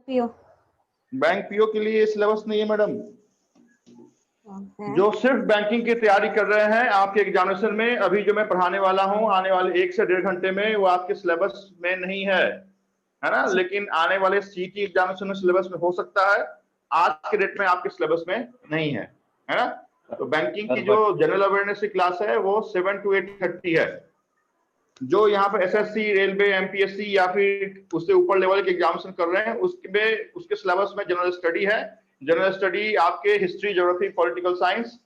PO? Bank PO के लिए syllabus नहीं है मैडम। जो सिर्फ बैंकिंग की तैयारी कर रहे हैं आपके एग्जामिनेशन में, अभी जो मैं पढ़ाने वाला हूं आने वाले 1 से 1.5 घंटे में, वो आपके सिलेबस में नहीं है ना। लेकिन आने वाले सीटी एग्जामिनेशन में सिलेबस में हो सकता है, आज के डेट में आपके सिलेबस में नहीं है ना। तो बैंकिंग की जो जनरल अवेयरनेस की क्लास है वो 7 to 8:30 है। जो यहाँ पर एसएससी, रेलवे, एमपीएससी या फिर उससे ऊपर लेवल के एग्जामिनेशन कर रहे हैं उसके सिलेबस में जनरल स्टडी है। जनरल स्टडी आपके हिस्ट्री, ज्योग्राफी, पॉलिटिकल साइंस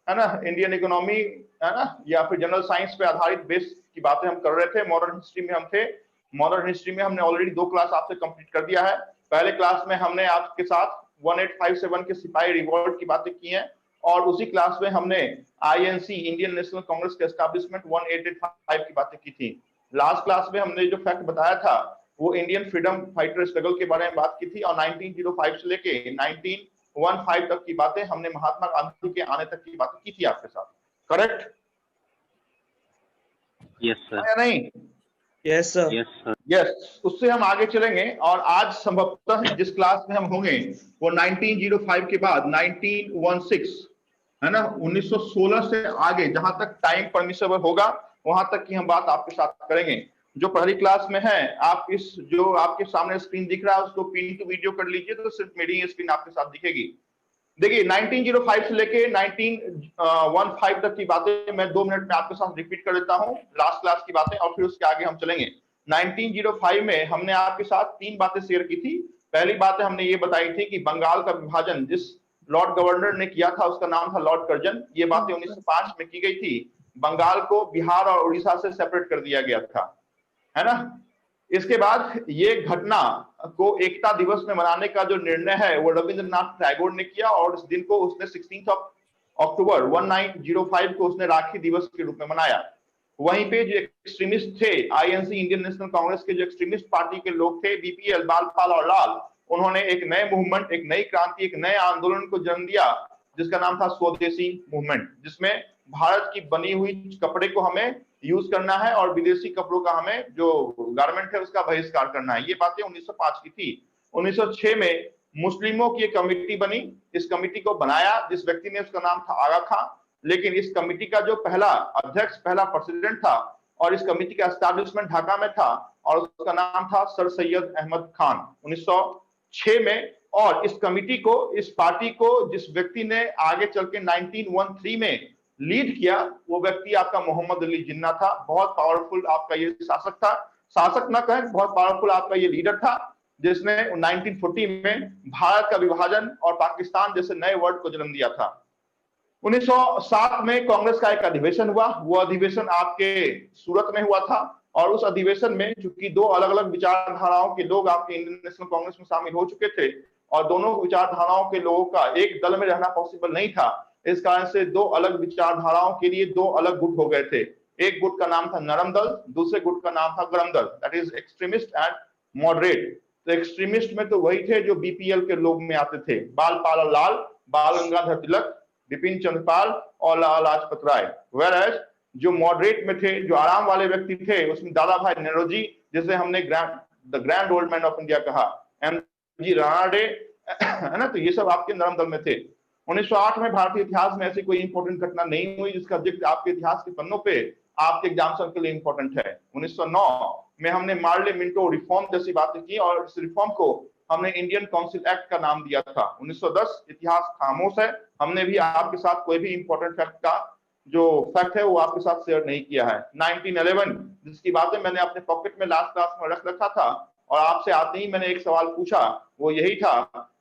है ना, इंडियन इकोनॉमी है ना, या फिर जनरल साइंस पे आधारित बेस की बातें हम कर रहे थे। मॉडर्न हिस्ट्री में हम थे। मॉडर्न हिस्ट्री में हमने ऑलरेडी 2 क्लास आपसे कंप्लीट कर दिया है। पहले क्लास में हमने आपके साथ 1857 के सिपाही रिवॉल्ट की बातें की हैं, और उसी क्लास में हमने आईएनसी, इंडियन नेशनल कांग्रेस के एस्टैब्लिशमेंट 1885 की बातें की थी। लास्ट क्लास में हमने जो फैक्ट बताया था वो इंडियन फ्रीडम फाइटर स्ट्रगल के बारे में बात की थी, और 1905 से लेके 1915 तक की बातें हमने महात्मा गांधी के आने तक की बातें की थी आपके साथ। करेक्ट? Yes sir. या नहीं? Yes sir. Yes sir. Yes. उससे हम आगे चलेंगे, और आज संभवतः जिस क्लास में हम होंगे वो 1905 के बाद 1916 है ना, 1916 से आगे जहां तक टाइम परमिसेबल होगा वहां तक की हम बात आपके साथ करेंगे। जो पहली क्लास में है, आप इस जो आपके सामने स्क्रीन दिख रहा है उसको पिन टू वीडियो कर लीजिए, तो सिर्फ मेरी स्क्रीन आपके साथ दिखेगी। देखिए 1905 से लेके 1915 तक की बातें मैं 2 मिनट में आपके साथ रिपीट कर देता हूं, लास्ट क्लास की बातें, और फिर उसके आगे हम चलेंगे। 1905 में हमने आपके साथ 3 बातें शेयर की थी। पहली बात हमने ये बताई थी कि बंगाल का विभाजन जिस लॉर्ड गवर्नर ने किया था उसका नाम था लॉर्ड कर्जन। ये बातें 1905 में की गई थी। बंगाल को बिहार और उड़ीसा से सेपरेट कर दिया गया था, है ना। इसके बाद ये घटना को एकता दिवस में मनाने का जो निर्णय है वो रविंद्रनाथ टैगोर ने किया, और इस दिन को उसने 16 अक्टूबर 1905 को उसने राखी दिवस के रूप में मनाया। वहीं पे जो एक्सट्रीमिस्ट थे, आईएनसी, इंडियन नेशनल कांग्रेस के जो एक्सट्रीमिस्ट पार्टी के लोग थे, बीपीएल, बालपाल और लाल, उन्होंने एक नए मूवमेंट, एक नई क्रांति, एक नए आंदोलन को जन्म दिया जिसका नाम था स्वदेशी मूवमेंट, जिसमें भारत की बनी हुई कपड़े को हमें यूज करना है और विदेशी कपड़ों का हमें जो गारमेंट है उसका बहिष्कार करना है। ये बातें 1905 की थी। 1906 में मुस्लिमों की एक कमेटी बनी। इस कमेटी को बनाया जिस व्यक्ति ने, उसका नाम था आगा खां। लेकिन इस कमेटी का जो पहला अध्यक्ष, पहला प्रेसिडेंट था, और इस कमेटी का एस्टैब्लिशमेंट ढाका में था, और उसका नाम था सर सैयद अहमद खान 1906 में। और इस कमेटी को, इस पार्टी को जिस व्यक्ति ने आगे चल के 1913 में लीड किया, वो व्यक्ति आपका मोहम्मद अली जिन्ना था। बहुत पावरफुल आपका ये शासक था, शासक ना कहें, बहुत पावरफुल आपका ये लीडर था, जिसने 1940 में भारत का विभाजन और पाकिस्तान जैसे नए वर्ड को जन्म दिया था। 1907 में कांग्रेस का एक अधिवेशन हुआ। वो अधिवेशन आपके सूरत में हुआ था, और उस अधिवेशन में चूंकि 2 अलग अलग विचारधाराओं के लोग आपके इंडियन नेशनल कांग्रेस में शामिल हो चुके थे, और दोनों विचारधाराओं के लोगों का एक दल में रहना पॉसिबल नहीं था, इस कारण से 2 अलग विचारधाराओं के लिए 2 अलग गुट हो गए थे। एक गुट का नाम था नरम दल, दूसरे गुट का नाम था गरम दल, that is extremist and moderate. तो एक्सट्रीमिस्ट में तो वही थे जो बीपीएल के लोग में आते थे, बालपाल और लाल, बाल गंगाधर तिलक, बिपिन चंद्रपाल और लाला लाजपत राय। वेयर जो मॉडरेट में थे, जो आराम वाले व्यक्ति थे, उसमें दादा भाई नेहरूजी, जिसे हमने the grand old man of India कहा, एमजी रानाडे, है ना, तो ये सब आपके नरम दल में थे। 1908 में भारतीय इतिहास में ऐसी कोई इंपॉर्टेंट घटना नहीं हुई जिसका जिक्र आपके इतिहास के पन्नों पे आपके एग्जामिनेशन के लिए इंपॉर्टेंट है। 1909 में हमने मार्ले मिंटो रिफॉर्म जैसी बातें की, और इस रिफॉर्म को हमने इंडियन काउंसिल एक्ट का नाम दिया था। 1910 इतिहास खामोश है, हमने भी आपके साथ कोई भी इंपॉर्टेंट फैक्ट का जो फैक्ट है वो आपके साथ शेयर नहीं किया है। 1911 जिसकी बातें मैंने अपने पॉकेट में लास्ट क्लास में रख रखा था, और आपसे आते ही मैंने एक सवाल पूछा, वो यही था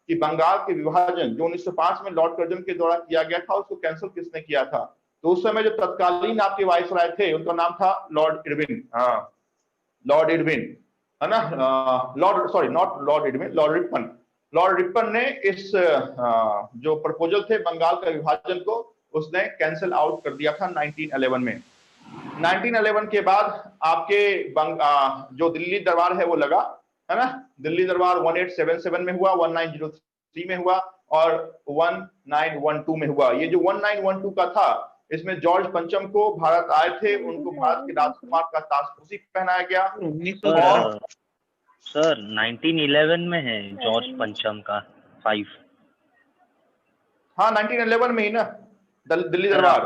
कि बंगाल के विभाजन जो 1905 में लॉर्ड कर्जन के द्वारा किया गया था, उसको कैंसिल किसने किया था। तो उस समय जो तत्कालीन आपके वाइसराय थे उनका नाम था लॉर्ड इरविन, लॉर्ड इरविन, है ना, Lord, sorry not Lord Irwin, Lord Ripon. Lord Ripon ने इस जो प्रपोजल थे बंगाल का विभाजन को, उसने कैंसिल आउट कर दिया था 1911 में। 1911 के बाद आपके जो दिल्ली दरबार है वो लगा, है ना। दिल्ली दरबार 1877 में हुआ, 1903 में हुआ, और 1912 में हुआ। ये जो 1912 का था, इसमें जॉर्ज पंचम को भारत आए थे, उनको भारत के राजकुमार का ताजपोशी पहनाया गया। सर 1911 में है जॉर्ज पंचम का 5। हाँ 1911 में ही ना, दिल्ली सर दरबार।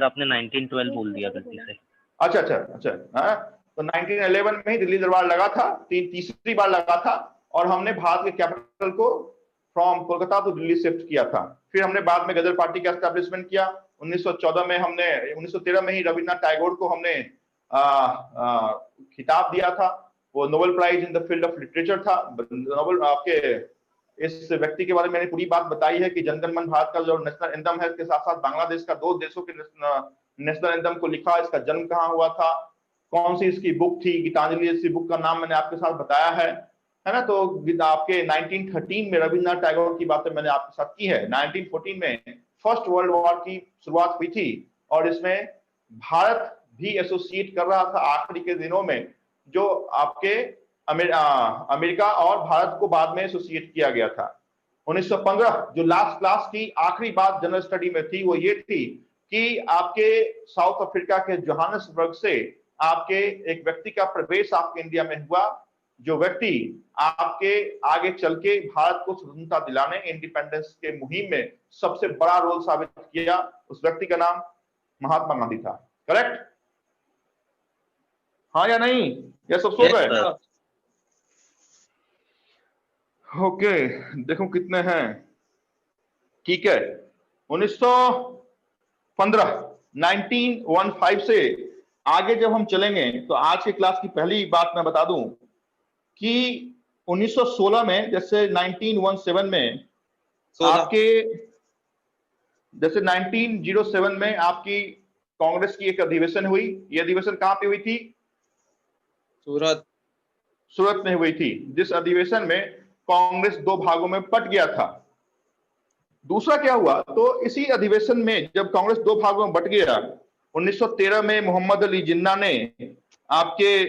आपने 1912 बोल दिया गलती से। अच्छा अच्छा अच्छा, हाँ तो 1911 में ही दिल्ली दरबार लगा था, तीसरी बार लगा था, और हमने भारत के कैपिटल को from Kolkata to Delhi shift किया था। फिर हमने बाद में गदर पार्टी का एस्टेब्लिशमेंट किया। 1914 में हमने 1913 में ही रविन्द्रनाथ टैगोर को हमने खिताब दिया था, वो Nobel prize in the field of literature था। नोबेल आपके इस व्यक्ति के बारे में मैंने पूरी बात बताई है कि जनगण मन भारत का जो नेशनल एंथम है, इसके साथ साथ बांग्लादेश का 2 देशों के नेशनल एंथम को लिखा। इसका जन्म कहाँ हुआ था, कौन सी इसकी बुक थी, गीतांजलि, इसी बुक का नाम मैंने आपके साथ बताया है ना। तो आपके 1913 में रविन्द्रनाथ टैगोर की बातें मैंने आपके साथ की है। 1914 में फर्स्ट वर्ल्ड वॉर की शुरुआत हुई थी, और इसमें भारत भी एसोसिएट कर रहा था आखिरी के दिनों में, जो आपके अमेरिका और भारत को बाद में एसोसिएट किया गया था। 1915 जो लास्ट क्लास की आखिरी बात जनरल स्टडी में थी, वो ये थी कि आपके साउथ अफ्रीका के जोहान्सबर्ग से आपके एक व्यक्ति का प्रवेश आपके इंडिया में हुआ, जो व्यक्ति आपके आगे चल के भारत को स्वतंत्रता दिलाने, इंडिपेंडेंस के मुहिम में सबसे बड़ा रोल साबित किया। उस व्यक्ति का नाम महात्मा गांधी था। करेक्ट? हाँ या नहीं? या सब सो गए? ओके, देखो कितने हैं। ठीक है, 1915 से आगे जब हम चलेंगे तो आज की क्लास की पहली बात मैं बता दूं कि 1916 में, जैसे 1917 में आपके, जैसे 1907 में आपकी कांग्रेस की एक अधिवेशन हुई। ये अधिवेशन कहां पे हुई थी? सूरत में हुई थी, जिस अधिवेशन में कांग्रेस 2 भागों में बट गया था। दूसरा क्या हुआ, तो इसी अधिवेशन में जब कांग्रेस 2 भागों में बट गया, 1913 में मोहम्मद अली जिन्ना ने आपके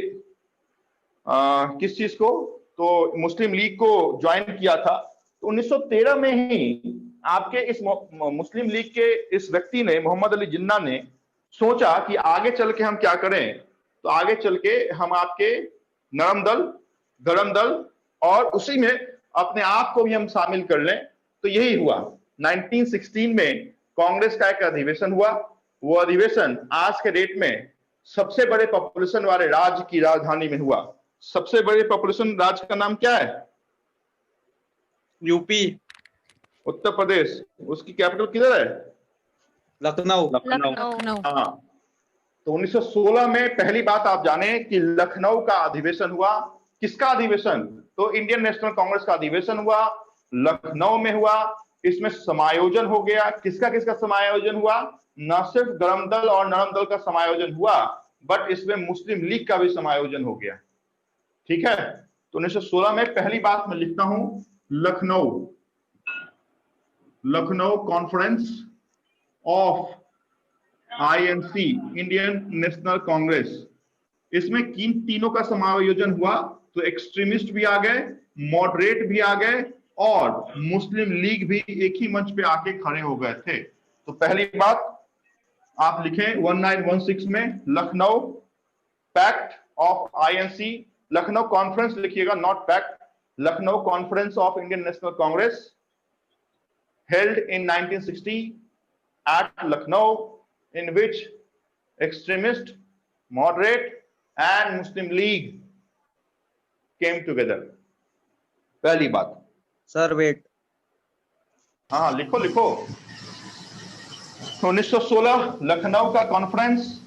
किस चीज को, तो मुस्लिम लीग को ज्वाइन किया था। तो 1913 में ही आपके इस मुस्लिम लीग के इस व्यक्ति ने, मोहम्मद अली जिन्ना ने सोचा कि आगे चल के हम क्या करें, तो आगे चल के हम आपके नरम दल, गरम दल और उसी में अपने आप को भी हम शामिल कर लें। तो यही हुआ। 1916 में कांग्रेस का एक अधिवेशन हुआ। वो अधिवेशन आज के डेट में सबसे बड़े पॉपुलेशन वाले राज्य की राजधानी में हुआ। सबसे बड़े पॉपुलेशन राज्य का नाम क्या है? यूपी, उत्तर प्रदेश। उसकी कैपिटल किधर है? लखनऊ। हाँ, तो 1916 में पहली बात आप जाने कि लखनऊ का अधिवेशन हुआ। किसका अधिवेशन? तो इंडियन नेशनल कांग्रेस का अधिवेशन हुआ, लखनऊ में हुआ। इसमें समायोजन हो गया। किसका किसका समायोजन हुआ? न सिर्फ गरम दल और नरम दल का समायोजन हुआ, बट इसमें मुस्लिम लीग का भी समायोजन हो गया। ठीक है, तो 1916 में पहली बात मैं लिखता हूं Lucknow conference of INC, Indian national Congress. इसमें किन तीनों का समायोजन हुआ? तो एक्सट्रीमिस्ट भी आ गए, मॉडरेट भी आ गए, और मुस्लिम लीग भी एक ही मंच पे आके खड़े हो गए थे। तो पहली बात आप लिखें 1916 में Lucknow pact of INC, Lucknow conference लिखिएगा, not pact. Lucknow conference of Indian national Congress held in 1960 at Lucknow, in which extremist, moderate and Muslim League came together. पहली बात। सर वेट, हाँ लिखो 1916 लखनऊ का कॉन्फ्रेंस,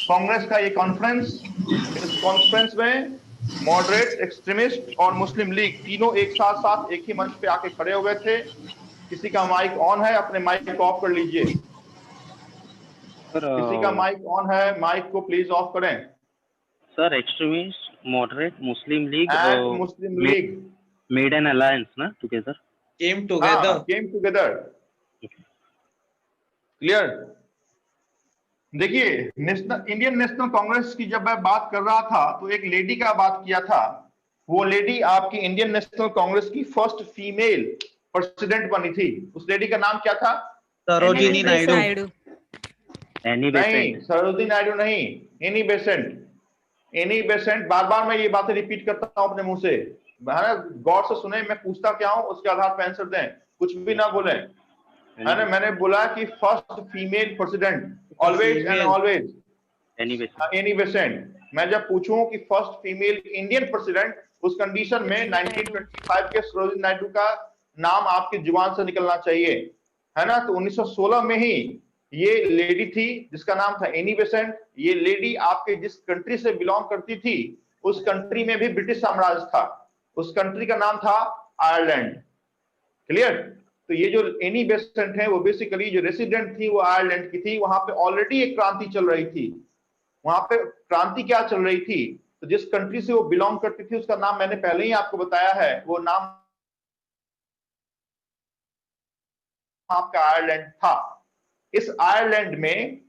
कांग्रेस का ये कॉन्फ्रेंस। इस कॉन्फ्रेंस में मॉडरेट, एक्सट्रीमिस्ट और मुस्लिम लीग तीनों एक साथ एक ही मंच पे आके खड़े हो गए थे। किसी का माइक ऑन है? अपने माइक को ऑफ कर लीजिए। किसी का माइक ऑन है? माइक को प्लीज ऑफ करें। Sir extremist, moderate, Muslim league made an alliance ना टुगेदर, केम टुगेदर। क्लियर? देखिए, इंडियन नेशनल कांग्रेस की जब मैं बात कर रहा था तो एक लेडी का बात किया था। वो लेडी आपकी इंडियन नेशनल कांग्रेस की फर्स्ट फीमेल प्रेसिडेंट बनी थी। उस लेडी का नाम क्या था? सरोजिनी नायडू। नहीं, सरोजिनी नायडू नहीं, एनी बेसेंट। एनी बेसेंट, बार बार मैं ये बातें रिपीट करता हूं अपने मुंह से, है ना, गौर से सुने, मैं पूछता क्या हूं उसके आधार पर आंसर दें, कुछ भी ना बोले, है ना। मैंने बोला कि first female president, always and always Annie Besant. मैं जब पूछूं कि फर्स्ट फीमेल इंडियन प्रेसिडेंट, उस कंडीशन में 1925 के सरोजिनी नायडू का नाम आपकी जुबान से निकलना चाहिए, है ना। तो 1916 में ही ये लेडी थी जिसका नाम था एनी बेसेंट। ये लेडी आपके जिस कंट्री से बिलोंग करती थी, उस कंट्री में भी ब्रिटिश साम्राज्य था, उस कंट्री का नाम था आयरलैंड। क्लियर। तो ये जो एनी बेसेंट है वो बेसिकली जो रेसिडेंट थी वो आयरलैंड की थी। वहां पे ऑलरेडी एक क्रांति चल रही थी। वहां पे क्रांति क्या चल रही थी, तो जिस कंट्री से वो बिलोंग करती थी उसका नाम मैंने पहले ही आपको बताया है, वो नाम आपका आयरलैंड था। इस आयरलैंड में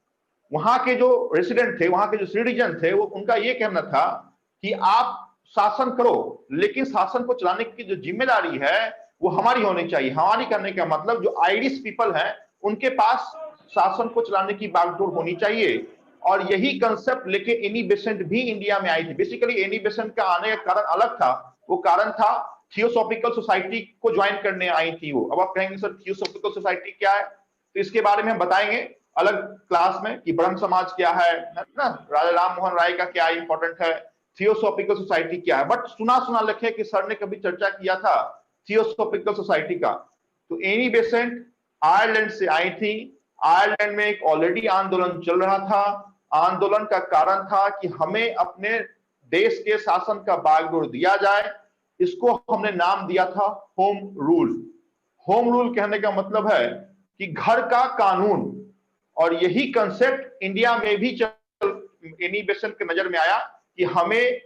वहां के जो रेसिडेंट थे, वहां के जो सिटीजन थे, वो उनका ये कहना था कि आप शासन करो, लेकिन शासन को चलाने की जो जिम्मेदारी है वो हमारी होनी चाहिए। हमारी करने का मतलब जो आयरिश पीपल हैं उनके पास शासन को चलाने की बागडोर होनी चाहिए। और यही कंसेप्ट लेके एनी बेसेंट भी इंडिया में आई थी। बेसिकली एनी बेसेंट का आने का कारण अलग था। वो कारण था थियोसॉफिकल सोसाइटी को ज्वाइन करने आई थी वो। अब आप कहेंगे सर थियोसॉफिकल सोसाइटी क्या है, तो इसके बारे में हम बताएंगे अलग क्लास में कि ब्रह्म समाज क्या है ना, राजा राम मोहन राय का क्या इंपॉर्टेंट है, थियोसॉफिकल सोसाइटी क्या है। बट सुना सुना लिखे कि सर ने कभी चर्चा किया था थियोसॉफिकल सोसाइटी का। तो एनी बेसेंट आयरलैंड से आई थी। आयरलैंड में एक ऑलरेडी आंदोलन चल रहा था। आंदोलन का कारण था कि हमें अपने देश के शासन का बागडोर दिया जाए। इसको हमने नाम दिया था होम रूल। होम रूल कहने का मतलब है कि घर का कानून। और यही कंसेप्ट इंडिया में भी एनी बेसेंट के नजर में आया कि हमें,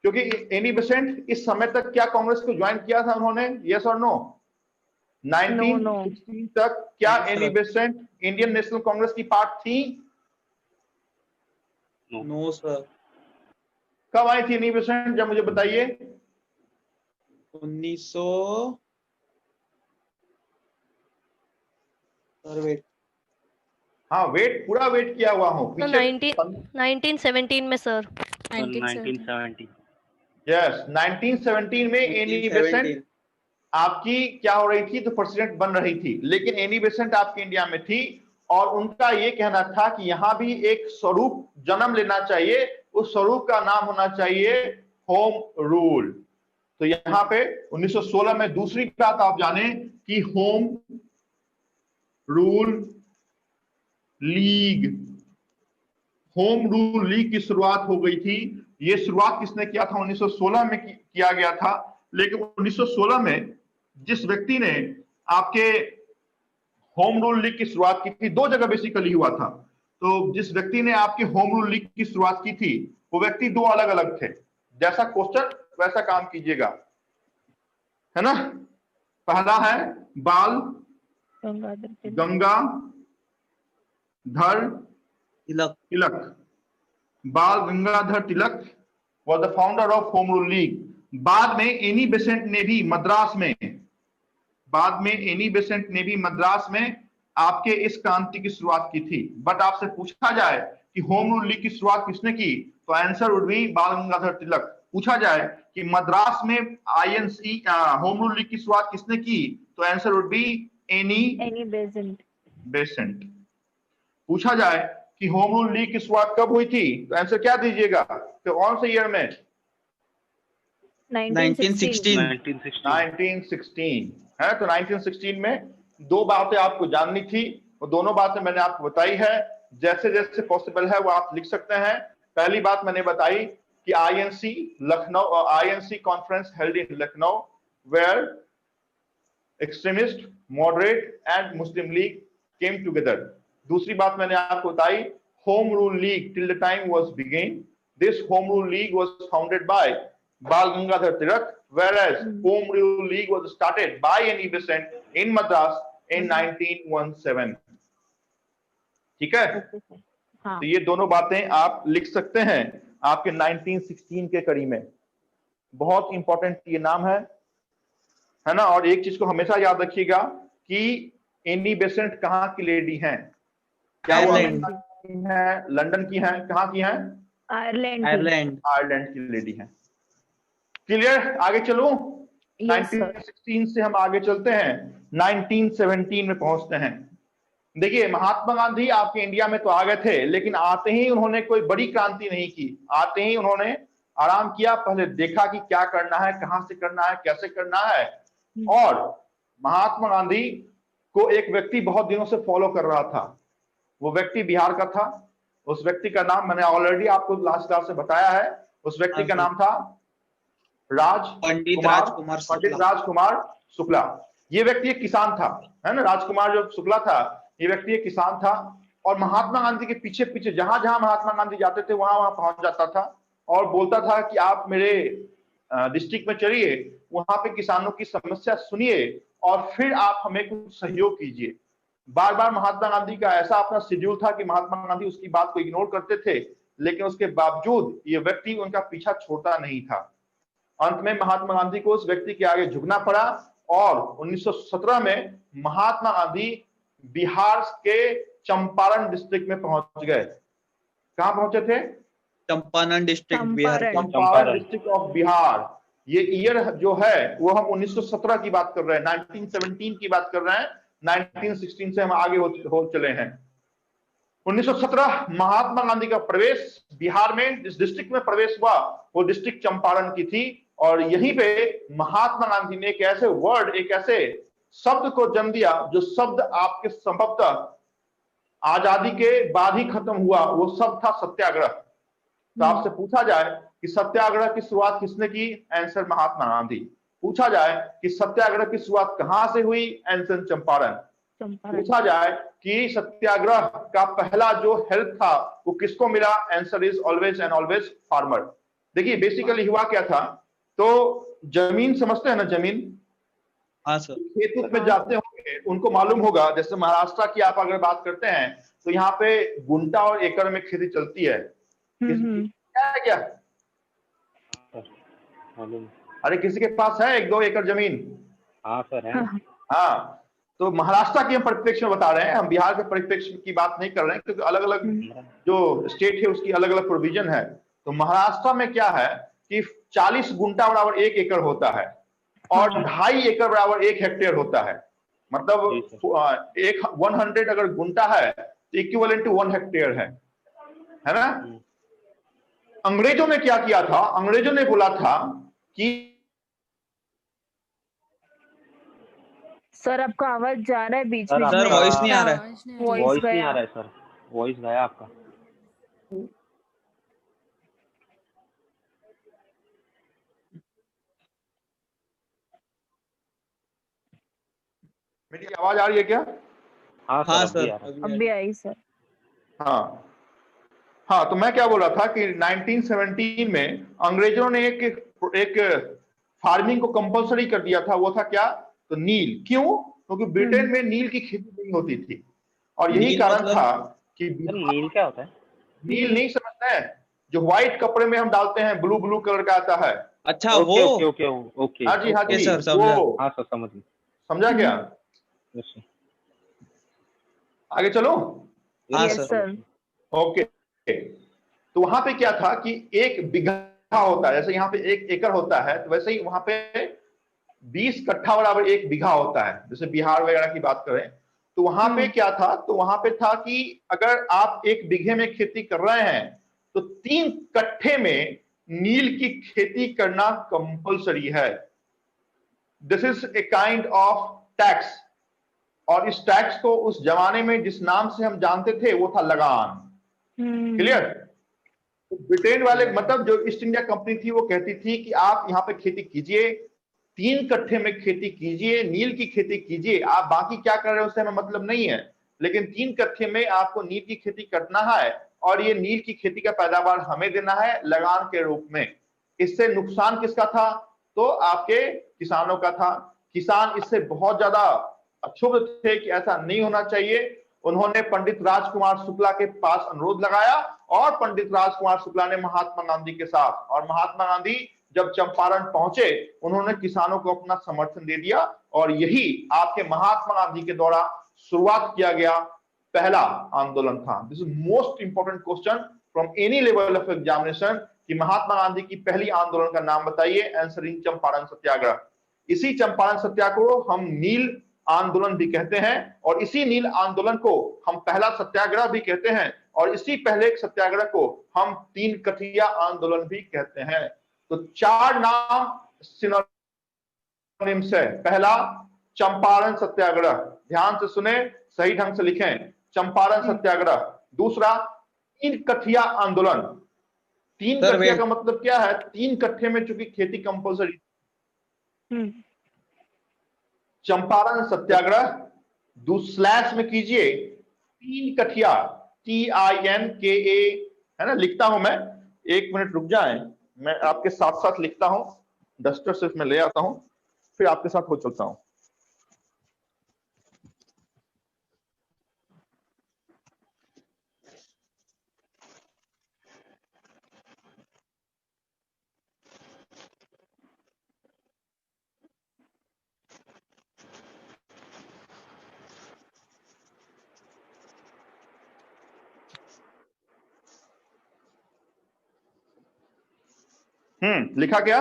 क्योंकि एनी बेसेंट इस समय तक क्या कांग्रेस को ज्वाइन किया था उन्होंने, यस और नो? 1916 तक क्या Annie Besant Indian national Congress की पार्ट थी? No sir. कब आई थी एनी बेसेंट, जब मुझे बताइए। 1900 सर वेट, हाँ वेट, पूरा वेट किया हुआ हूँ तो पीछे। 1917 में सर। 1970 यस 1917 में एनी बेसेंट आपकी क्या हो रही थी, तो प्रेसिडेंट बन रही थी। लेकिन एनी बेसेंट आपके इंडिया में थी और उनका ये कहना था कि यहां भी एक स्वरूप जन्म लेना चाहिए। उस स्वरूप का नाम होना चाहिए होम रूल। तो यहां पे 1916 में दूसरी बात आप जाने कि home rule league, home rule league की शुरुआत हो गई थी। ये शुरुआत किसने किया था? 1916 में किया गया था। लेकिन 1916 में जिस व्यक्ति ने आपके होम रूल लीग की शुरुआत की थी, दो जगह बेसिकली हुआ था। तो जिस व्यक्ति ने आपके होम रूल लीग की शुरुआत की थी वो व्यक्ति दो अलग अलग थे। जैसा क्वेश्चन वैसा काम कीजिएगा, है ना। पहला है बाल गंगाधर तिलक। बाल Gangadhar Tilak was the founder of home rule league. बाद में एनी बेसेंट ने भी मद्रास में आपके इस क्रांति की शुरुआत की थी। बट आपसे पूछा जाए कि होम रूल लीग की शुरुआत किसने की, तो आंसर वुड बी बाल गंगाधर तिलक। पूछा जाए कि मद्रास में आईएनसी होम रूल लीग की शुरुआत किसने की, तो answer would be Annie Besant. पूछा जाए कि होम रूल लीग की शुरुआत कब हुई थी, तो आंसर क्या दीजिएगा, तो कौन से ईयर में? 1916 है। तो 1916 में दो बातें आपको जाननी थी, वो दोनों बातें मैंने आपको बताई है। जैसे जैसे पॉसिबल है वो आप लिख सकते हैं। पहली बात मैंने बताई कि INC conference held in Lucknow where extremist, moderate and Muslim League came together. दूसरी बात मैंने आपको बताई, home rule league till the time was begin, this home rule league was founded by Bal Gangadhar Tilak, whereas Home Rule League was started by N.E. Besant in Madras in 1917. ठीक है। हाँ। तो ये दोनों बातें आप लिख सकते हैं आपके 1916 के कड़ी में। बहुत इंपॉर्टेंट ये नाम है ना। और एक चीज को हमेशा याद रखिएगा कि एनी बेसेंट कहाँ की लेडी हैं? क्या वो अमेरिका की हैं, लंदन की हैं, कहाँ की हैं? आयरलैंड की। आयरलैंड। आयरलैंड की लेडी हैं। क्लियर? आगे चलूं? Yes, sir. 1916 से हम आगे चलते हैं, 1917 में पहुंचते हैं। देखिए, महात्मा गांधी आपके इंडिया में तो आ गए थे, लेकिन आते ही उन्होंने कोई बड़ी क्रांति नहीं की। आते ही उन्होंने आराम किया, पहले देखा कि क्या करना है, कहां से करना है, कैसे करना है। और महात्मा गांधी को एक व्यक्ति बहुत दिनों से फॉलो कर रहा था। वो व्यक्ति बिहार का था। उस व्यक्ति का नाम मैंने ऑलरेडी आपको लास्ट क्लास से बताया है। उस व्यक्ति का नाम था पंडित राजकुमार शुक्ला। ये व्यक्ति एक किसान था, है ना। राजकुमार जो शुक्ला था, ये व्यक्ति एक किसान था, और महात्मा गांधी के पीछे पीछे जहां जहां महात्मा गांधी जाते थे वहां वहां पहुंच जाता था और बोलता था कि आप मेरे डिस्ट्रिक्ट में चलिए, वहां पे किसानों की समस्या सुनिए और फिर आप हमें कुछ सहयोग कीजिए। बार बार महात्मा गांधी का ऐसा अपना शेड्यूल था कि महात्मा गांधी उसकी बात को इग्नोर करते थे, लेकिन उसके बावजूद ये व्यक्ति उनका पीछा छोड़ता नहीं था। अंत में महात्मा गांधी को उस व्यक्ति के आगे झुकना पड़ा और 1917 में महात्मा गांधी बिहार के चंपारण डिस्ट्रिक्ट में पहुंच गए। कहां पहुंचे थे? Champaran district, Bihar. Champaran district of Bihar. ये ईयर जो है वो हम 1917 की बात कर रहे हैं, 1917 की बात कर रहे हैं। 1916 से हम आगे हो चले हैं। 1917 महात्मा गांधी का प्रवेश बिहार में जिस डिस्ट्रिक्ट में प्रवेश हुआ वो डिस्ट्रिक्ट चंपारण की थी, और यहीं पे महात्मा गांधी ने एक ऐसे वर्ड, एक ऐसे शब्द को जन्म दिया जो शब्द आपके संभवतः आजादी के बाद ही खत्म हुआ। वो शब्द था सत्याग्रह। तो आपसे पूछा जाए कि सत्याग्रह की शुरुआत किसने की? आंसर महात्मा गांधी। पूछा जाए कि सत्याग्रह की शुरुआत कहां से हुई? आंसर चंपारण। पूछा जाए कि सत्याग्रह का पहला जो हेल्प था वो किसको मिला? Answer is always and always farmer. देखिए, बेसिकली हुआ क्या था, तो जमीन समझते हैं ना, जमीन। हाँ सर। खेत में जाते होंगे, उनको मालूम होगा, जैसे महाराष्ट्र की आप अगर बात करते हैं तो यहाँ पे गुंटा और एकड़ में खेती चलती है। क्या है क्या? अरे किसी के पास है 1-2 एकड़ जमीन? हाँ सर है। हाँ, तो महाराष्ट्र की हम परिप्रेक्ष्य में बता रहे हैं, हम बिहार के परिप्रेक्ष्य की बात नहीं कर रहे हैं, क्योंकि अलग अलग जो स्टेट है उसकी अलग अलग प्रोविजन है। तो महाराष्ट्र में क्या है कि 40 गुंटा बराबर 1 एकड़ होता है और 2.5 एकड़ बराबर 1 हेक्टेयर होता है। मतलब एक 100 अगर गुंटा है तो इक्विवेलेंट टू 1 हेक्टेयर है ना। अंग्रेजों ने क्या किया था? अंग्रेजों ने बोला था कि सर आपका आवाज जा रहा है बीच में। सर वॉइस नहीं आ रहा है। वॉइस नहीं आ रहा है सर, वॉइस गया आपका। मेरी आवाज आ रही है क्या? हाँ सर, अभी आई सर। हाँ हाँ, तो मैं क्या बोल रहा था कि 1917 में अंग्रेजों ने एक फार्मिंग को कंपलसरी कर दिया था। वो था क्या? तो नील। क्यों? क्योंकि ब्रिटेन में नील की खेती नहीं होती थी, और यही कारण था कि नील क्या होता है? नील नहीं समझते हैं? जो व्हाइट कपड़े में हम डालते हैं, ब्लू ब्लू कलर का आता है। अच्छा, वो ओके। हाँ जी, हाँ जी सर, वो सर समझ समझा क्या? आगे चलो। हाँ सर। ओके, तो वहां पे क्या था कि 1 बीघा होता है, जैसे यहाँ पे 1 एकड़ होता है, तो वैसे ही वहां पे 20 कट्ठा बराबर 1 बीघा होता है। जैसे बिहार वगैरह की बात करें तो वहां पे क्या था, तो वहां पे था कि अगर आप 1 बीघे में खेती कर रहे हैं तो 3 कट्ठे में नील की खेती करना कंपलसरी है। This is a kind of tax, और इस टैक्स को उस जमाने में जिस नाम से हम जानते थे वो था लगान। क्लियर? तो ब्रिटेन वाले, मतलब जो ईस्ट इंडिया कंपनी थी, वो कहती थी कि आप यहाँ पे खेती कीजिए, 3 कट्ठे में खेती कीजिए, नील की खेती कीजिए, आप बाकी क्या कर रहे हो उससे हमें मतलब नहीं है, लेकिन 3 कट्ठे में आपको नील की खेती करना है, और ये नील की खेती का पैदावार हमें देना है लगान के रूप में। इससे नुकसान किसका था? तो आपके किसानों का था। किसान इससे बहुत ज्यादा अक्षुब्ध थे कि ऐसा नहीं होना चाहिए। उन्होंने पंडित राजकुमार शुक्ला के पास अनुरोध लगाया, और पंडित राजकुमार शुक्ला ने महात्मा गांधी के साथ, और महात्मा गांधी जब चंपारण पहुंचे उन्होंने किसानों को अपना समर्थन दे दिया, और यही आपके महात्मा गांधी के द्वारा शुरुआत किया गया पहला आंदोलन था। This is most important question from any level of examination कि महात्मा गांधी की पहली आंदोलन का नाम बताइए, आंसर इन चंपारण सत्याग्रह। इसी चंपारण सत्याग्रह को हम नील आंदोलन भी कहते हैं और इसी नील आंदोलन को हम पहला सत्याग्रह भी कहते हैं और इसी पहले सत्याग्रह को हम 3 कठिया आंदोलन भी कहते हैं। तो 4 नाम सिनोनिम्स है। पहला चंपारण सत्याग्रह, ध्यान से सुने, सही ढंग से लिखें, चंपारण सत्याग्रह। दूसरा 3 कठिया आंदोलन। 3 कठिया का मतलब क्या है? 3 कट्ठे में चूंकि खेती कंपल्सरी, चंपारण सत्याग्रह, स्लैश में कीजिए 3 कठिया, TINKA, है ना, लिखता हूं मैं, 1 मिनट रुक जाएं, मैं आपके साथ साथ लिखता हूं, डस्टर सिर्फ मैं ले आता हूं, फिर आपके साथ हो चलता हूं। लिखा क्या?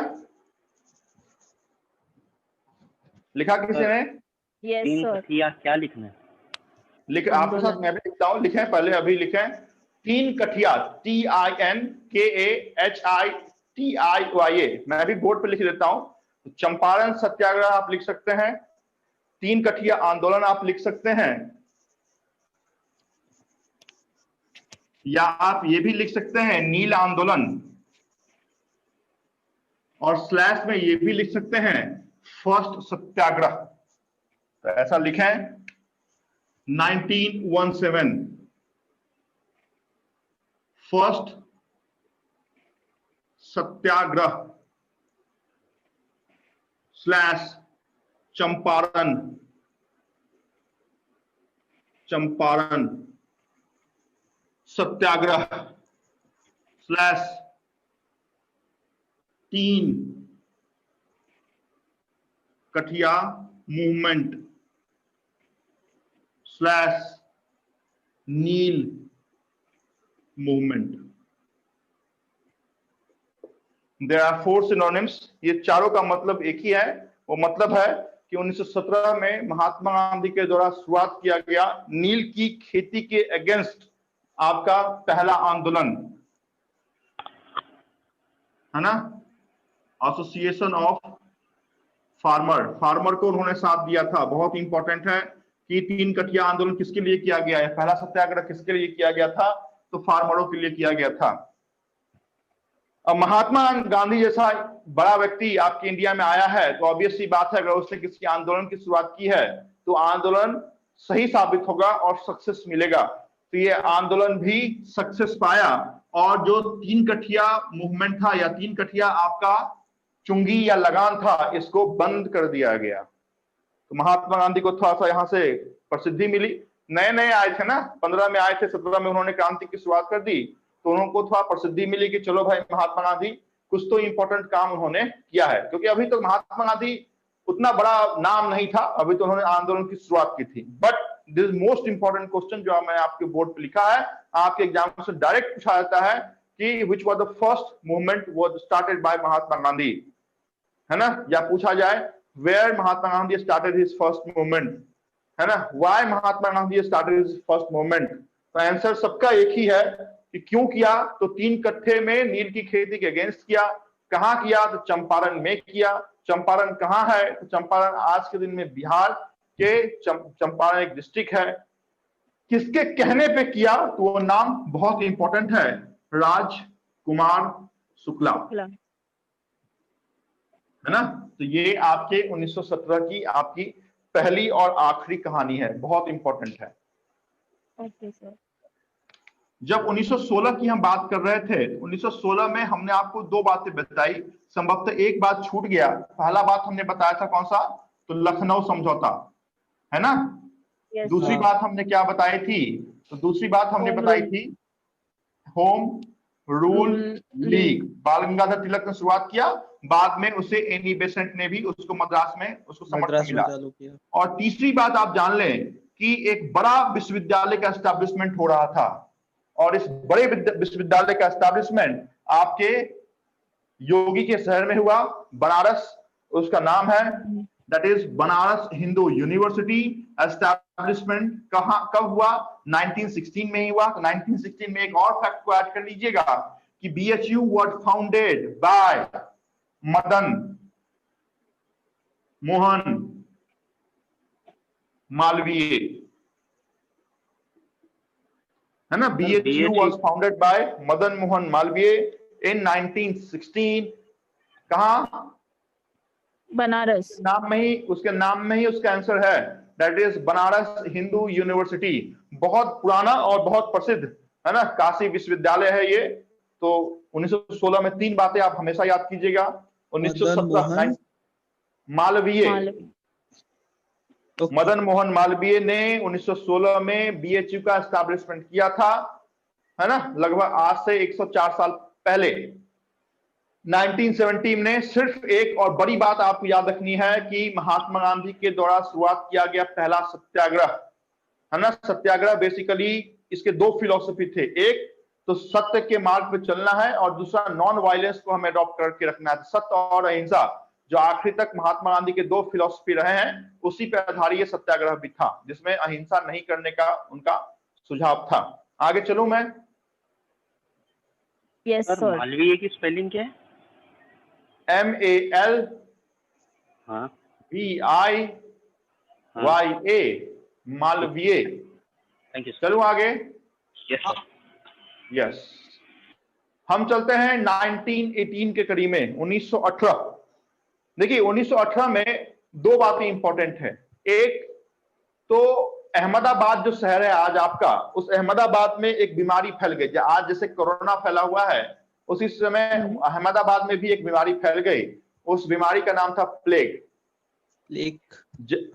लिखा किसी ने? Yes sir. क्या लिखना है? लिख, आपके साथ मैं भी लिखता हूं, लिखें पहले, अभी लिखें 3 कठिया, TINKAHITIYA, मैं भी बोर्ड पे लिख देता हूं। तो चंपारण सत्याग्रह आप लिख सकते हैं, 3 कठिया आंदोलन आप लिख सकते हैं, या आप ये भी लिख सकते हैं नील आंदोलन, और स्लैश में ये भी लिख सकते हैं फर्स्ट सत्याग्रह। तो ऐसा लिखें 1917 first satyagraha slash Champaran satyagraha slash 3 Kathia movement slash neel movement. There are 4 synonyms. ये चारों का मतलब एक ही है। वो मतलब है कि 1917 में महात्मा गांधी के द्वारा शुरुआत किया गया नील की खेती के अगेंस्ट आपका पहला आंदोलन, है ना, एसोसिएशन ऑफ फार्मर को उन्होंने साथ दिया था। बहुत इंपॉर्टेंट है कि 3 कठिया आंदोलन किसके लिए किया गया है, पहला सत्याग्रह किसके लिए किया गया था, तो फार्मरों के लिए किया गया था। अब महात्मा गांधी जैसा बड़ा व्यक्ति आपके इंडिया में आया है तो ऑब्वियस सी बात है, अगर उसने किसी आंदोलन की शुरुआत की है तो आंदोलन सही साबित होगा और सक्सेस मिलेगा। तो ये आंदोलन भी सक्सेस पाया और जो 3 कठिया मूवमेंट था या 3 कठिया आपका चुंगी या लगान था, इसको बंद कर दिया गया। तो महात्मा गांधी को थोड़ा सा यहां से प्रसिद्धि मिली। नए नए आए थे ना, 15 में आए थे, 17 में उन्होंने क्रांति की शुरुआत कर दी, तो उनको थोड़ा प्रसिद्धि मिली कि चलो भाई महात्मा गांधी कुछ तो इंपॉर्टेंट काम उन्होंने किया है। क्योंकि अभी तो महात्मा गांधी उतना बड़ा नाम नहीं था, अभी तो उन्होंने आंदोलन की शुरुआत की थी। But this most important question जो मैं आपके बोर्ड पे लिखा है, आपके एग्जाम से डायरेक्ट पूछा जाता है कि which was the first movement was started by Mahatma Gandhi, है ना, या पूछा जाए where Mahatma Gandhi started his first movement, है ना, why Mahatma Gandhi started his first movement. तो आंसर सबका एक ही है कि क्यों किया, तो 3 कट्ठे में नील की खेती के अगेंस्ट किया। कहां किया, तो चंपारण में किया। चंपारण कहां है, तो चंपारण आज के दिन में बिहार के चंपारण एक डिस्ट्रिक्ट है। किसके कहने पे किया, तो वो नाम बहुत इंपॉर्टेंट है, राजकुमार शुक्ला, है ना। तो ये आपके 1917 की आपकी पहली और आखिरी कहानी है, बहुत इंपॉर्टेंट है। Okay sir. जब 1916 की हम बात कर रहे थे, 1916 में हमने आपको 2 बातें बताई, संभवतः एक बात छूट गया। पहला बात हमने बताया था कौन सा, तो लखनऊ समझौता, है ना। दूसरी बात हमने क्या बताई थी, तो दूसरी बात हमने बताई थी होम रूल लीग। बाल गंगाधर तिलक ने शुरुआत किया, बाद में उसे एनी बेसेंट ने भी उसको मद्रास में उसको समर्थन मिला। और तीसरी बात आप जान लें कि एक बड़ा विश्वविद्यालय का एस्टैब्लिशमेंट हो रहा था और इस बड़े विश्वविद्यालय का एस्टैब्लिशमेंट आपके योगी के शहर में हुआ, बनारस उसका नाम है, that is Banaras Hindu university. Establishment कब हुआ? 1916 में ही हुआ। तो 1916 में एक और फैक्ट को ऐड कर लीजिएगा कि BHU was founded by Madan Mohan Malviya, है ना। BHU was founded by Madan Mohan Malviya in 1916। कहा? बनारस। उसके नाम में ही उसका आंसर है, that is Banaras Hindu university. बहुत पुराना और बहुत प्रसिद्ध, है ना, काशी विश्वविद्यालय है ये। तो 1916 में 3 बातें आप हमेशा याद कीजिएगा। 1917 मालवीय, मदन मोहन मालवीय ने 1916 में BHU का एस्टैब्लिशमेंट किया था, है ना, लगभग आज से 104 साल पहले। 1917 में सिर्फ एक और बड़ी बात आपको याद रखनी है कि महात्मा गांधी के द्वारा शुरुआत किया गया पहला सत्याग्रह, है ना। सत्याग्रह बेसिकली इसके 2 फिलॉसफी थे, एक तो सत्य के मार्ग पे चलना है और दूसरा नॉन वायलेंस को हमें अडॉप्ट करके रखना है। सत्य और अहिंसा जो आखिरी तक महात्मा गांधी के 2 फिलॉसफी रहे हैं, उसी पे आधारित सत्याग्रह भी था, जिसमें अहिंसा नहीं करने का उनका सुझाव था। आगे चलूं मैं? Yes sir. मालवीय की स्पेलिंग क्या है? MALVIYA, मालवीय। Thank you. चलूं आगे? Yes sir. यस। हम चलते हैं 1918 के करीब में, 1918। देखिए 1918 में 2 बातें इंपॉर्टेंट है। एक तो अहमदाबाद जो शहर है आज आपका, उस अहमदाबाद में एक बीमारी फैल गई। आज जैसे कोरोना फैला हुआ है, उसी समय अहमदाबाद में भी एक बीमारी फैल गई। उस बीमारी का नाम था प्लेग।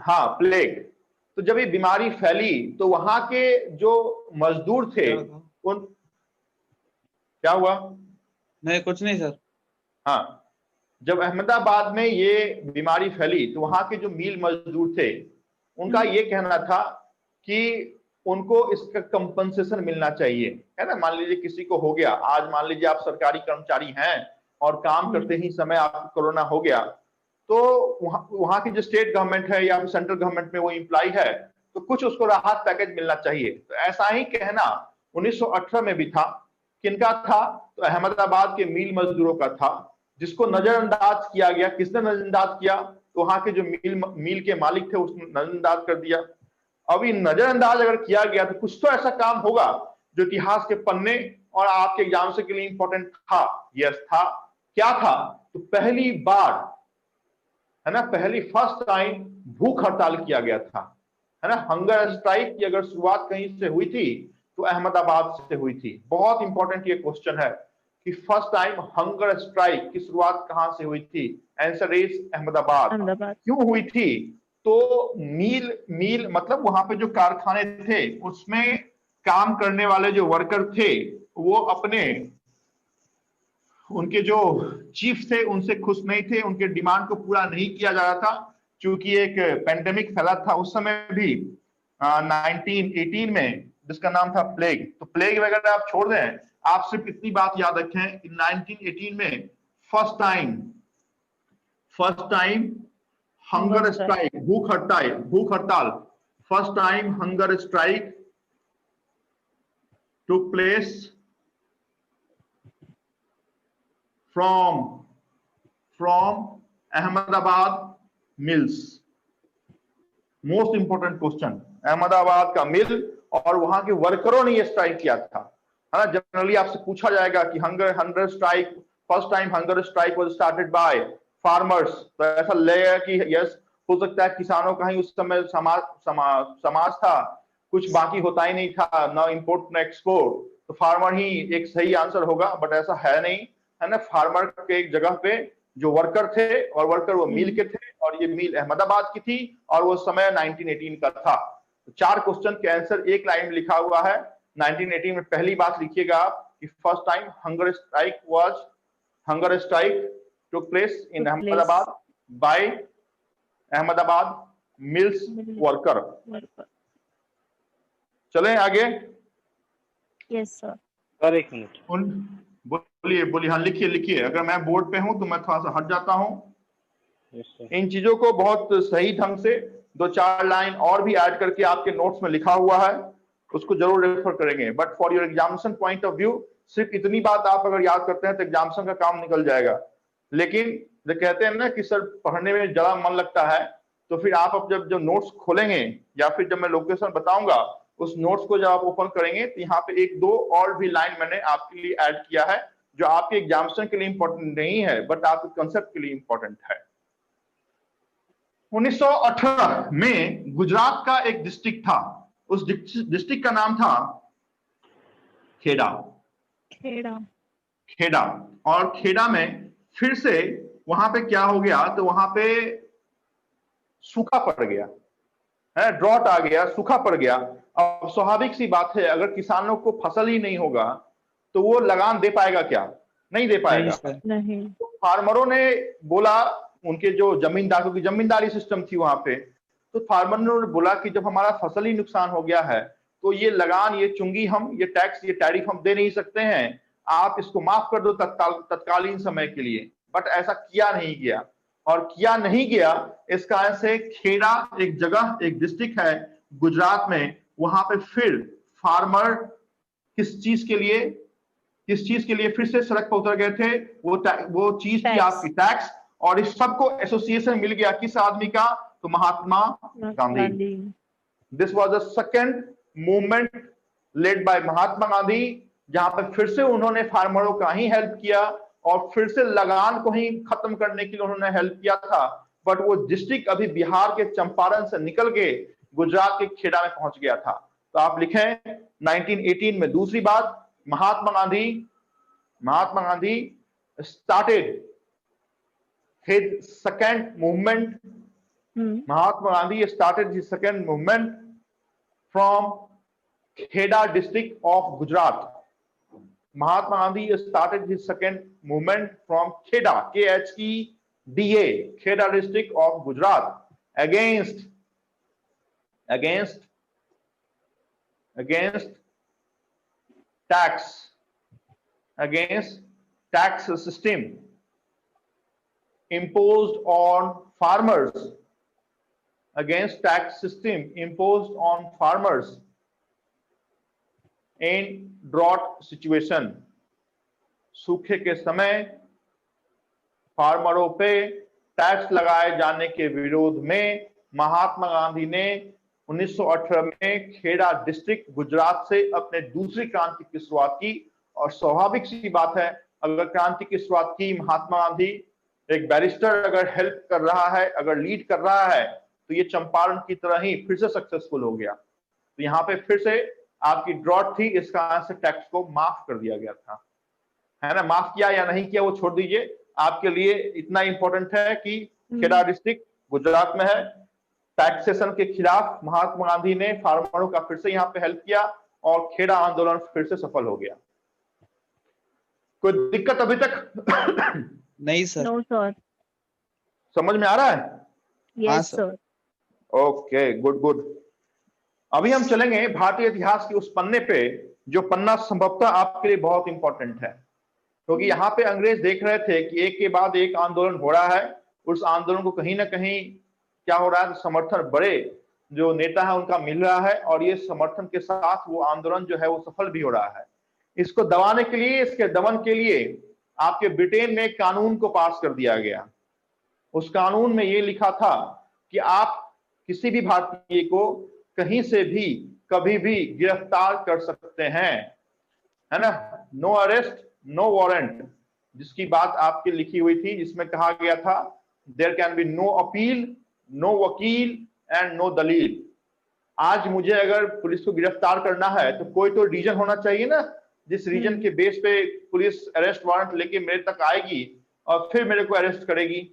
हाँ, प्लेग। तो जब ये बीमारी फैली तो वहां के जो मजदूर थे उन, क्या हुआ? नहीं, कुछ नहीं सर। हाँ, जब अहमदाबाद में ये बीमारी फैली तो वहां के जो मील मजदूर थे उनका ये कहना था कि उनको इसका कंपनसेशन मिलना चाहिए, है ना। मान लीजिए किसी को हो गया, आज मान लीजिए आप सरकारी कर्मचारी हैं और काम करते ही समय आपको कोरोना हो गया, तो वहां की जो स्टेट गवर्नमेंट है या सेंट्रल गवर्नमेंट में वो एम्प्लॉय है, तो कुछ उसको राहत पैकेज मिलना चाहिए। तो ऐसा ही कहना 1918 में भी था। किनका था? तो अहमदाबाद के मील मजदूरों का था, जिसको नजरअंदाज किया गया। किसने नजरअंदाज किया? तो वहां के जो मील के मालिक थे उसने नजरअंदाज कर दिया। अब ये नजरअंदाज अगर किया गया तो कुछ तो ऐसा काम होगा जो इतिहास के पन्ने और आपके एग्जाम से के लिए इंपॉर्टेंट था। यस था। क्या था? तो पहली बार, है ना, फर्स्ट टाइम भूख हड़ताल किया गया था, है ना। हंगर स्ट्राइक की अगर शुरुआत कहीं से हुई थी तो अहमदाबाद से हुई थी। बहुत इंपॉर्टेंट ये क्वेश्चन है कि फर्स्ट टाइम हंगर स्ट्राइक की शुरुआत कहां से हुई थी? Answer is Ahmedabad. क्यों हुई थी? तो मील मतलब वहां पे जो कारखाने थे उसमें काम करने वाले जो वर्कर थे वो अपने, उनके जो चीफ थे उनसे खुश नहीं थे, उनके डिमांड को पूरा नहीं किया जा रहा था। क्योंकि एक पेंडेमिक फैला था उस समय भी 1918 में, जिसका नाम था प्लेग। तो प्लेग वगैरह आप छोड़ दें, आप सिर्फ इतनी बात याद रखें कि 1918 में फर्स्ट टाइम हंगर स्ट्राइक, भूख हड़ताल, first time hunger strike took place from Ahmedabad mills। Most important question, Ahmedabad का मिल और वहां के वर्करों ने यह स्ट्राइक किया था, है ना। जनरली आपसे पूछा जाएगा कि hunger strike, first time hunger strike was started by farmers, तो ऐसा लगेगा कि यस, हो सकता है किसानों का ही उस समय समाज था, कुछ बाकी होता ही नहीं था, ना इंपोर्ट ना एक्सपोर्ट, तो फार्मर ही एक सही आंसर होगा, बट ऐसा है नहीं, है ना। फार्मर के एक जगह पे जो वर्कर थे और वर्कर वो मील के थे और ये मील अहमदाबाद की थी और वो समय 1918 का था। तो 4 क्वेश्चन के आंसर एक लाइन में लिखा हुआ है। 1918 में पहली बात लिखिएगा आप कि first time hunger strike took place in Ahmedabad by Ahmedabad mills worker. चलें आगे। Yes sir. सर एक मिनट। बोलिए बोलिए, हाँ लिखिए लिखिए। अगर मैं बोर्ड पे हूं तो मैं थोड़ा सा हट जाता हूं। Yes sir. इन चीजों को बहुत सही ढंग से 2-4 लाइन और भी ऐड करके आपके नोट्स में लिखा हुआ है, उसको जरूर रेफर करेंगे। But for your examination point of view सिर्फ इतनी बात आप अगर याद करते हैं तो एग्जामिनेशन का काम निकल जाएगा। लेकिन जो कहते हैं ना कि सर पढ़ने में ज्यादा मन लगता है, तो फिर आप अब जब नोट्स खोलेंगे या फिर जब मैं लोकेशन बताऊंगा उस नोट्स को जब आप ओपन करेंगे तो यहाँ पे 1-2 और भी लाइन मैंने आपके लिए ऐड किया है जो आपके एग्जामिनेशन के लिए इंपॉर्टेंट नहीं है बट आपके कंसेप्ट के लिए इंपॉर्टेंट है। 1918 में गुजरात का एक डिस्ट्रिक्ट था, उस डिस्ट्रिक्ट का नाम था खेड़ा। खेड़ा। खेड़ा। और खेड़ा में फिर से वहां पे क्या हो गया, तो वहां पे सूखा पड़ गया है, ड्रॉट आ गया, सूखा पड़ गया। अब स्वाभाविक सी बात है, अगर किसानों को फसल ही नहीं होगा तो वो लगान दे पाएगा क्या? नहीं दे पाएगा। नहीं। तो फार्मरों ने बोला, उनके जो जमींदार, क्योंकि जमींदारी सिस्टम थी वहां पे, तो फार्मरों ने बोला कि जब हमारा फसल ही नुकसान हो गया है तो ये लगान, ये चुंगी हम, ये टैक्स, ये टैरिफ हम दे नहीं सकते हैं, आप इसको माफ कर दो तत्कालीन समय के लिए। बट ऐसा किया नहीं गया, और किया नहीं गया इस कारण से खेड़ा एक जगह, एक डिस्ट्रिक्ट है गुजरात में, वहां पे फिर फार्मर किस चीज के लिए फिर से सड़क पर उतर गए थे? वो चीज थी आपकी टैक्स। और इस सबको एसोसिएशन मिल गया किस आदमी का? तो Mahatma Gandhi. This was the second movement led by Mahatma Gandhi, जहां पर फिर से उन्होंने फार्मरों का ही हेल्प किया और फिर से लगान को ही खत्म करने के लिए उन्होंने हेल्प किया था। बट वो डिस्ट्रिक्ट अभी बिहार के चंपारण से निकल के गुजरात के खेड़ा में पहुंच गया था। तो आप लिखें 1918 में। दूसरी बात, Mahatma Gandhi started his second movement. Mahatma Gandhi started his second movement from Kheda district of Gujarat. Mahatma Gandhi started his second movement from Kheda, Kheda, Kheda district of Gujarat, against tax system imposed on farmers, in drought situation. सूखे के समय फार्मरों पे tax लगाए जाने के विरोध में महात्मा गांधी ने 1918 में खेड़ा डिस्ट्रिक्ट गुजरात से अपने दूसरी क्रांति की शुरुआत की। और स्वाभाविक सी बात है, अगर क्रांति की शुरुआत की महात्मा गांधी, एक बैरिस्टर अगर हेल्प कर रहा है, अगर लीड कर रहा है, तो ये चंपारण की तरह ही फिर से सक्सेसफुल हो गया। तो यहाँ पे फिर से आपकी ड्रॉट थी, इस कारण से टैक्स को माफ कर दिया गया था, है ना। माफ किया या नहीं किया वो छोड़ दीजिए, आपके लिए इतना इंपॉर्टेंट है कि खेड़ा डिस्ट्रिक्ट गुजरात में है। टैक्सेशन के खिलाफ महात्मा गांधी ने फार्मरों का फिर से यहाँ पे हेल्प किया और खेड़ा आंदोलन फिर से सफल हो गया। कोई दिक्कत अभी तक? नहीं सर। No sir. समझ में आ रहा है? Yes sir. Okay, good. अभी हम चलेंगे भारतीय इतिहास के उस पन्ने पे जो पन्ना संभवतः आपके लिए बहुत इंपॉर्टेंट है, क्योंकि यहाँ पे अंग्रेज देख रहे थे कि एक के बाद एक आंदोलन हो रहा है, उस आंदोलन को कहीं ना कहीं क्या हो रहा है, समर्थन बड़े जो नेता है उनका मिल रहा है, और ये समर्थन के साथ वो आंदोलन जो है वो सफल भी हो रहा है। इसको दबाने के लिए, इसके दमन के लिए आपके ब्रिटेन में एक कानून को पास कर दिया गया। उस कानून में ये लिखा था कि आप किसी भी भारतीय को कहीं से भी कभी भी गिरफ्तार कर सकते हैं, है ना। नो अरेस्ट नो वारंट, जिसकी बात आपकी लिखी हुई थी, जिसमें कहा गया था there can be no appeal, no वकील एंड नो दलील। आज मुझे अगर पुलिस को गिरफ्तार करना है तो कोई तो रीजन होना चाहिए ना, जिस रीजन के बेस पे पुलिस अरेस्ट वारंट लेके मेरे तक आएगी और फिर मेरे को अरेस्ट करेगी।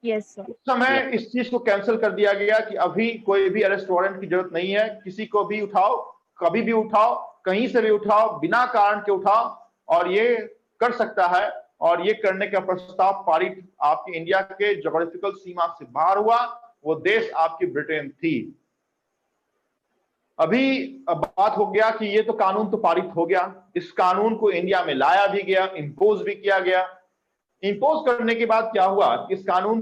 Yes sir. उस समय इस चीज को कैंसिल कर दिया गया कि अभी कोई भी अरेस्ट वारंट की जरूरत नहीं है, किसी को भी उठाओ, कभी भी उठाओ, कहीं से भी उठाओ, बिना कारण के उठाओ, और ये कर सकता है। और ये करने का प्रस्ताव पारित आपकी इंडिया के ज्योग्राफिकल सीमा से बाहर हुआ, वो देश आपकी ब्रिटेन थी। अभी अब बात हो गया कि ये तो कानून तो पारित हो गया, इस कानून को इंडिया में लाया भी गया, इंपोज भी किया गया। इंपोज करने के बाद क्या हुआ कि इस कानून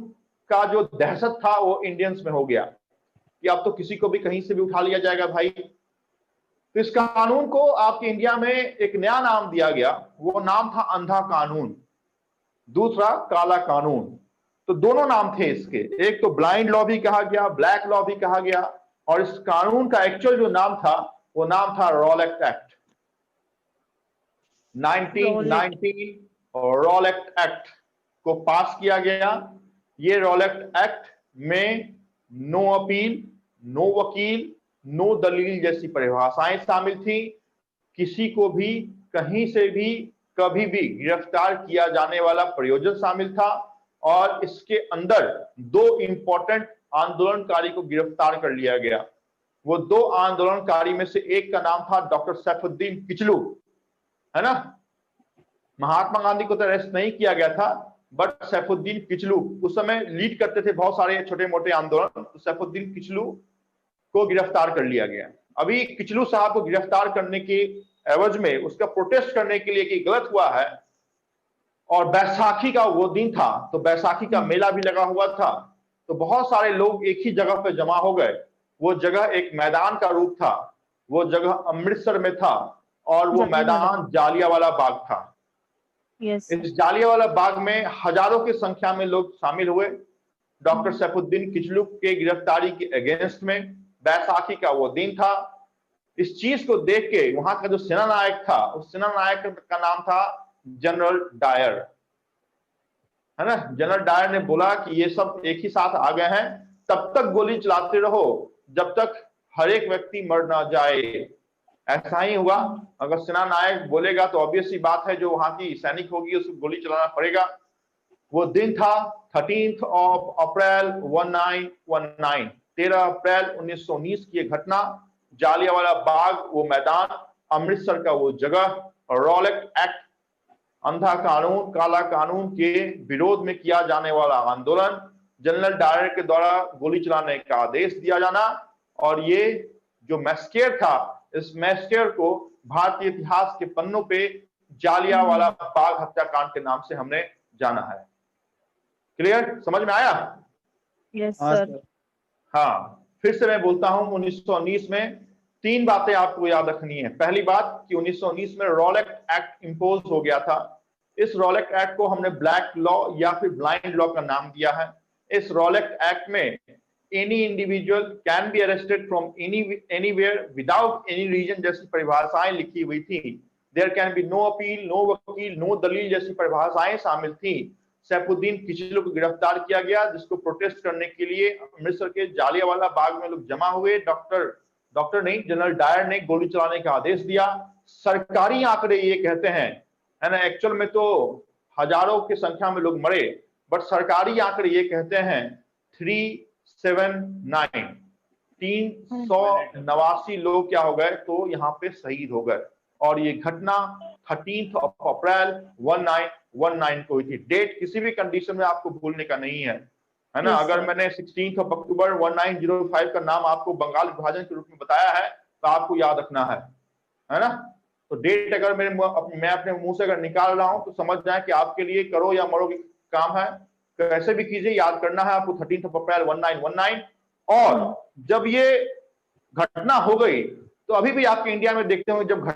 का जो दहशत था वो इंडियंस में हो गया कि अब तो किसी को भी कहीं से भी उठा लिया जाएगा भाई। तो इस कानून को आपके इंडिया में एक नया नाम दिया गया, वो नाम था अंधा कानून, दूसरा काला कानून। तो दोनों नाम थे इसके, एक तो ब्लाइंड लॉ भी कहा गया, ब्लैक लॉ भी कहा गया, और इस कानून का एक्चुअल जो नाम था वो नाम था रॉलेट एक्ट। 1919 रॉलेट एक्ट को पास किया गया। ये रॉलेट एक्ट में नो अपील, नो वकील, नो दलील जैसी परिभाषाएं शामिल थी। किसी को भी कहीं से भी कभी भी गिरफ्तार किया जाने वाला प्रयोजन शामिल था, और इसके अंदर दो इंपॉर्टेंट आंदोलनकारी को गिरफ्तार कर लिया गया। वो दो आंदोलनकारी में से एक का नाम था डॉक्टर सैफुद्दीन किचलू, है ना। महात्मा गांधी को तो अरेस्ट नहीं किया गया था, बट सैफुद्दीन किचलू उस समय लीड करते थे बहुत सारे छोटे मोटे आंदोलन, तो सैफुद्दीन किचलू को गिरफ्तार कर लिया गया। अभी किचलू साहब को गिरफ्तार करने के एवज में उसका प्रोटेस्ट करने के लिए कि गलत हुआ है, और बैसाखी का वो दिन था, तो बैसाखी का मेला भी लगा हुआ था, तो बहुत सारे लोग एक ही जगह पे जमा हो गए। वो जगह एक मैदान का रूप था, वो जगह अमृतसर में था, और वो मैदान जालियांवाला बाग था। यस। इस जालियांवाला बाग में हजारों की संख्या में लोग शामिल हुए डॉक्टर सैफुद्दीन किचलू के गिरफ्तारी के अगेंस्ट में। बैसाखी का वो दिन था। इस चीज को देख के वहां का जो सेना नायक था, उस सेना नायक का नाम था जनरल डायर, है ना। जनरल डायर ने बोला कि ये सब एक ही साथ आ गए हैं, तब तक गोली चलाते रहो जब तक हर एक व्यक्ति मर ना जाए। ऐसा ही हुआ। अगर सेना नायक बोलेगा तो ऑब्वियस सी बात है जो वहां की सैनिक होगी उसको गोली चलाना पड़ेगा। वो दिन था 13 अप्रैल 1919, 13 अप्रैल 1919 की घटना। जालियांवाला बाग वो मैदान, अमृतसर का वो जगह, रॉलेट एक्ट, अंधा कानून काला कानून के विरोध में किया जाने वाला आंदोलन, जनरल डायर के द्वारा गोली चलाने का आदेश दिया जाना, और ये जो मैस्केयर था, इस मैस्केयर को भारतीय इतिहास के पन्नों पे जालियांवाला बाग हत्याकांड के नाम से हमने जाना है। क्लियर, समझ में आया? यस हाँ सर। सर। हाँ, फिर से मैं बोलता हूं, 1919 में तीन बातें आपको याद रखनी है। पहली बात कि 1919 में रॉलेट एक्ट इंपोज हो गया था। इस रॉलेट एक्ट को हमने ब्लैक लॉ या फिर ब्लाइंड लॉ का नाम दिया है। इस रॉलेट एक्ट में any individual can be arrested from anywhere without any reason जैसी परिभाषाएं लिखी हुई थी। There can be no appeal, no वकील, नो दलील जैसी परिभाषाएं शामिल थी। सैफुद्दीन किचलू को गिरफ्तार किया गया, जिसको प्रोटेस्ट करने के लिए अमृतसर के जालियांवाला बाग में लोग जमा हुए। डॉक्टर नहीं, जनरल डायर ने गोली चलाने का आदेश दिया। सरकारी आंकड़े ये कहते हैं, है ना, एक्चुअल में तो हजारों की संख्या में लोग मरे, बट सरकारी आंकड़े ये कहते हैं 379 389 लोग क्या हो गए, तो यहाँ पे शहीद हो गए। और ये घटना 13 अप्रैल 1919 को हुई थी। डेट किसी भी कंडीशन में आपको भूलने का नहीं है ना। अगर मैंने 16 अक्टूबर 1905 का नाम आपको बंगाल विभाजन के रूप में बताया है तो आपको याद रखना है ना। तो डेट अगर मैं अपने मुंह से अगर निकाल रहा हूं तो समझ जाए कि आपके लिए करो या मरो काम है। कैसे भी कीजिए, याद करना है आपको 13 अप्रैल 1919। और जब ये घटना हो गई तो अभी भी आपके इंडिया में देखते होंगे, जब